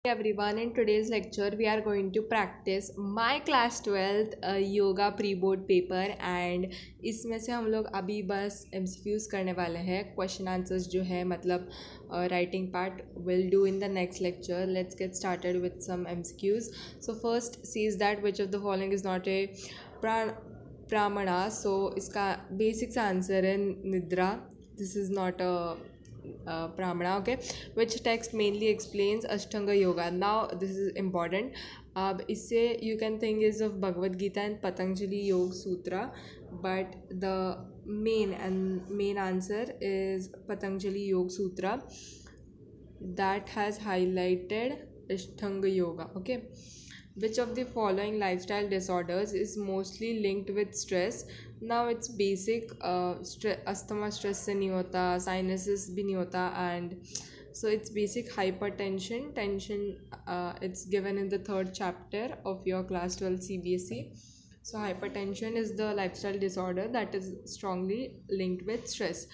Everyone, in today's lecture we are going to practice my class 12th yoga pre board paper and इसमें से हम लोग अभी बस एमसीक्यूज़ करने वाले हैं. क्वेश्चन आंसर्स जो है मतलब writing part will do in the next lecture. Let's get started with some MCQs. So first sees that which of the following is not a pramana. So इसका बेसिक्स आंसर है निद्रा. This is not a Brahmana, okay, which text mainly explains Ashtanga Yoga. Now this is important. अब इससे you can think is of Bhagavad Gita and Patanjali Yoga Sutra, but the main answer is Patanjali Yoga Sutra that has highlighted Ashtanga Yoga. Okay, which of the following lifestyle disorders is mostly linked with stress? Now it's basic. Asthma stress से नहीं होता, sinuses भी नहीं होता, and so it's basic hypertension. It's given in the third chapter of your class 12 CBSE. So hypertension is the lifestyle disorder that is strongly linked with stress.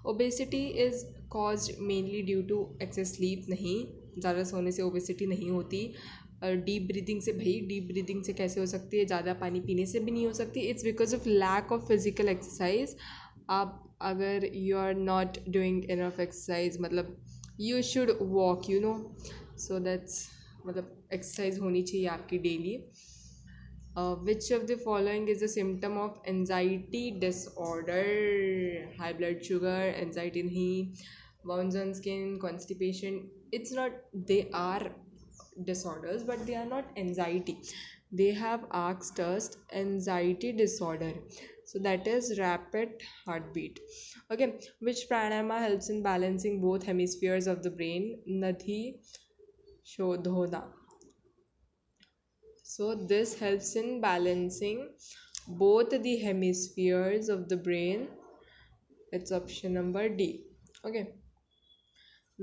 Obesity is caused mainly due to excess sleep. नहीं, ज़्यादा सोने से obesity नहीं होती. Deep breathing से, भाई deep breathing से कैसे हो सकती है? ज़्यादा पानी पीने से भी नहीं हो सकती. It's because of lack of physical exercise. आप अगर you are not doing enough exercise, मतलब you should walk, you know. So that's मतलब एक्सरसाइज होनी चाहिए आपकी daily. Which of the following is a symptom of anxiety disorder? High blood sugar, anxiety नहीं. Bounce on skin, constipation. It's not, they are disorders but they are not anxiety. They have asked us anxiety disorder, so that is rapid heartbeat. Okay, which pranayama helps in balancing both hemispheres of the brain? Nadhi Shodhona. So this helps in balancing both the hemispheres of the brain. It's option number D. Okay,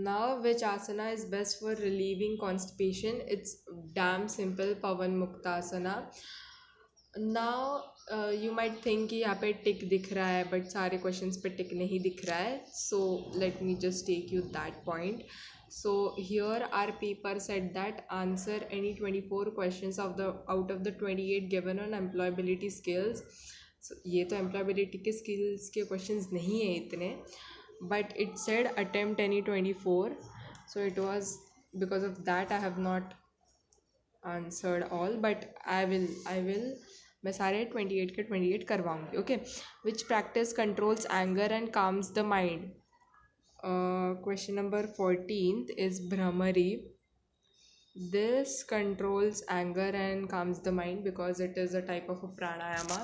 now which asana is best for relieving constipation? It's damn simple, Pavan Muktasana. Now you might think कि यहाँ पे टिक दिख रहा है, but सारे questions पे टिक नहीं दिख रहा है. So let me just take you that point. So here our paper said that answer any 24 questions of the out of the 28 given on employability skills. So ये तो employability के skills के questions नहीं है इतने, but it said attempt any 24. So it was because of that I have not answered all, but I will मैं सारे 28 के 28 करवाऊँगी. Okay, which practice controls anger and calms the mind? Question number 14th is Brahmari. This controls anger and calms the mind because it is a type of a pranayama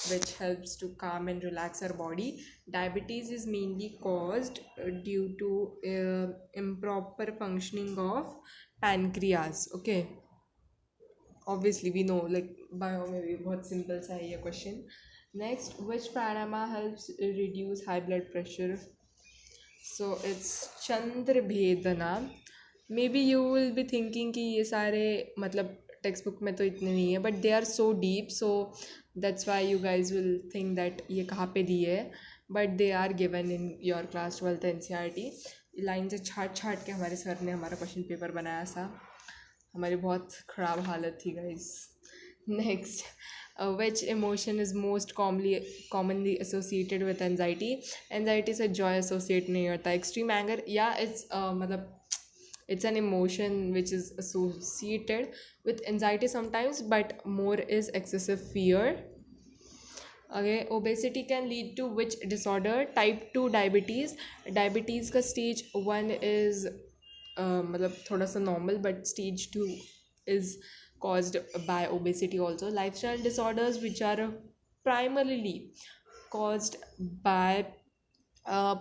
which helps to calm and relax our body. Diabetes is mainly caused due to improper functioning of pancreas. Okay, obviously we know, like bio में भी बहुत simple सा है ये question. Next, which pranayama helps reduce high blood pressure? So it's Chandra Bhedana. May be you will be thinking कि ये सारे मतलब टेक्स्ट बुक में तो इतने नहीं है, but they are so deep, so that's why you guys will think that ये कहाँ पे दिए है, but they are given in your class 12th NCERT. Line से छाट छाट के हमारे सर ने हमारा क्वेश्चन पेपर बनाया था. हमारी बहुत ख़राब हालत थी guys. Next, which emotion is most commonly associated with anxiety? Anxiety से joy associate नहीं होता. Extreme anger, yeah, it's मतलब it's an emotion which is associated with anxiety sometimes, but more is excessive fear. Okay, obesity can lead to which disorder? Type 2 diabetes. Diabetes का stage 1 is मतलब थोड़ा सा normal, but stage 2 is caused by obesity also. Lifestyle disorders which are primarily caused by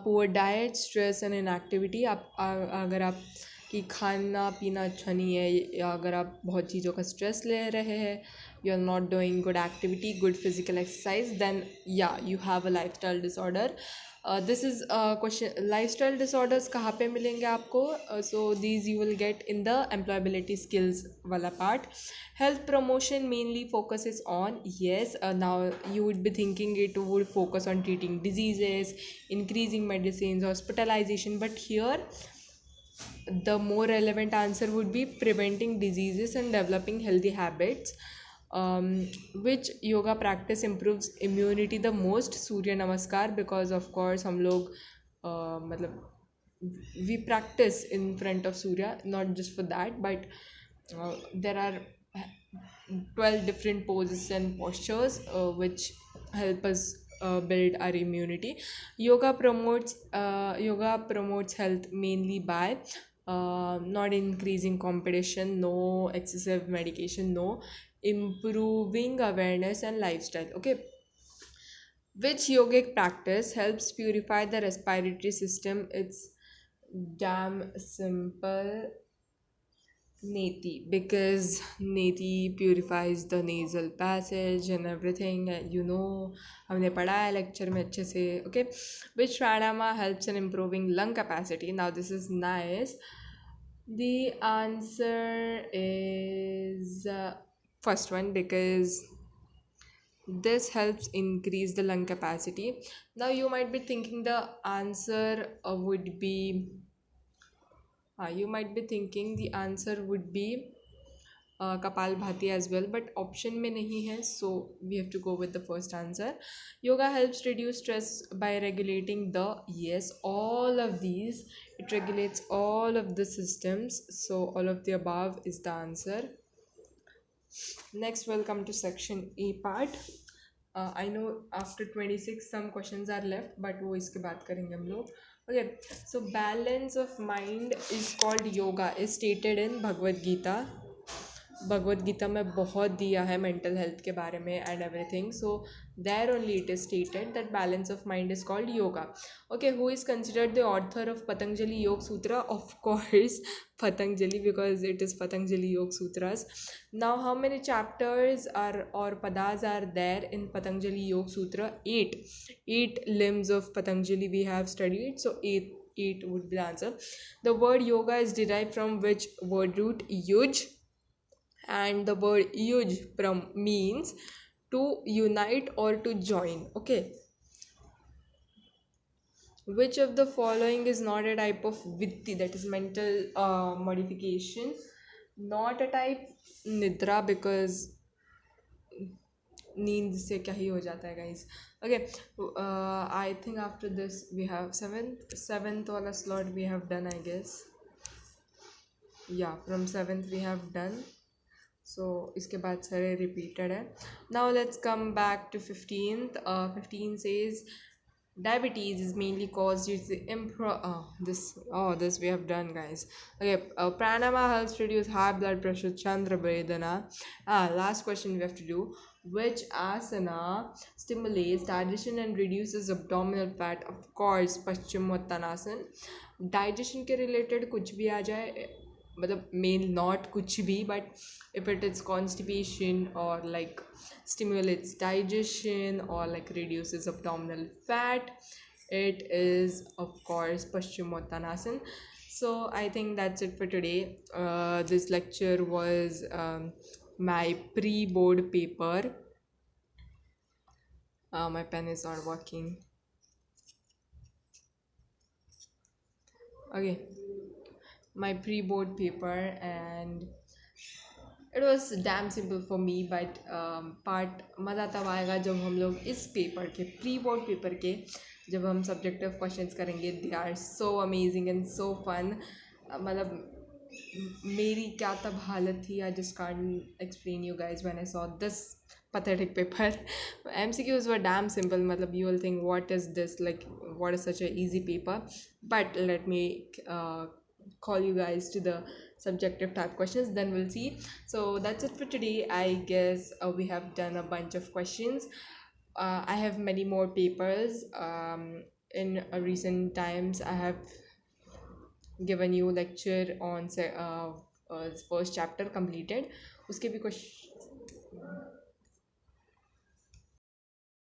poor diet, stress and inactivity. आप अगर आप कि खाना पीना अच्छा नहीं है, या अगर आप बहुत चीज़ों का स्ट्रेस ले रहे हैं, you are not doing good activity, good physical exercise, then या you have a lifestyle disorder. This is question. Lifestyle disorders कहाँ पे मिलेंगे आपको? So these you will get in the employability skills वाला part. Health promotion mainly focuses on, yes, now you would be thinking it would focus on treating diseases, increasing medicines, hospitalization, but here the more relevant answer would be preventing diseases and developing healthy habits. Which yoga practice improves immunity the most? Surya Namaskar, because of course हम लोग मतलब we practice in front of Surya, not just for that, but there are 12 different poses and postures which help us build our immunity. Yoga promotes health mainly by not increasing competition, no excessive medication, no improving awareness and lifestyle. Okay, which yogic practice helps purify the respiratory system? It's damn simple. Neti, because Neti purifies the nasal passage and everything. हमने पढ़ा है lecture में अच्छे से. Okay, which pranayama helps in improving lung capacity? Now this is nice. The answer is first one, because this helps increase the lung capacity. Now you might be thinking the answer would be you might be thinking the answer would be Kapal Bhati as well, but option में नहीं है, so we have to go with the first answer. Yoga helps reduce stress by regulating the, yes, all of these. It regulates all of the systems, so all of the above is the answer. Next, we'll come to section A part. I know after 26 some questions are left, but वो इसके बात करेंगे हम लोग. Okay, so balance of mind is called yoga is stated in Bhagavad Gita. Bhagavad Gita में बहुत दिया है मेंटल हेल्थ के बारे में and everything. So there only it is stated that balance of mind is called yoga. Okay, who is considered the author of Patanjali yoga sutra? Of course Patanjali, because it is Patanjali yoga sutras. Now how many chapters are और padas are there in Patanjali yoga sutra? 8 limbs of Patanjali we have studied, so 8 would be the answer. The word yoga is derived from which word root? Yuj. And the word yuj means to unite or to join. Okay, which of the following is not a type of vitti, that is mental modification? Not a type. Nidra, because नींद से क्या ही हो जाता है guys. Okay, I think after this we have seventh वाला slot we have done, I guess. Yeah, from 7th we have done. So इसके बाद सारे repeated है. Now let's come back to 15th. 15 says diabetes is mainly caused due to this we have done, guys. Okay, pranayama helps reduce high blood pressure. Chandra Vedana. Last question we have to do. Which asana stimulates digestion and reduces abdominal fat? Of course, Paschimottanasana. Digestion के related कुछ भी आ जाए, मतलब main not कुछ भी, but if it is constipation or like stimulates digestion or like reduces abdominal fat, it is of course Paschimottanasana. So I think that's it for today. This lecture was my pre-board paper. My pen is not working. Okay, my pre-board paper, and it was damn simple for me, but part मज़ा तब आएगा जब हम लोग इस paper के pre board paper के जब हम सब्जेक्टिव क्वेश्चंस करेंगे. They are so amazing and so fun. मतलब मेरी क्या तब हालत थी, I just can't explain you guys when I saw this pathetic paper. MCQs were damn simple. Matlab, you will think what is this, like what is such a easy paper, but let me call you guys to the subjective type questions, then we'll see. So that's it for today, I guess. We have done a bunch of questions. I have many more papers. In recent times I have given you lecture on first chapter completed. उसके भी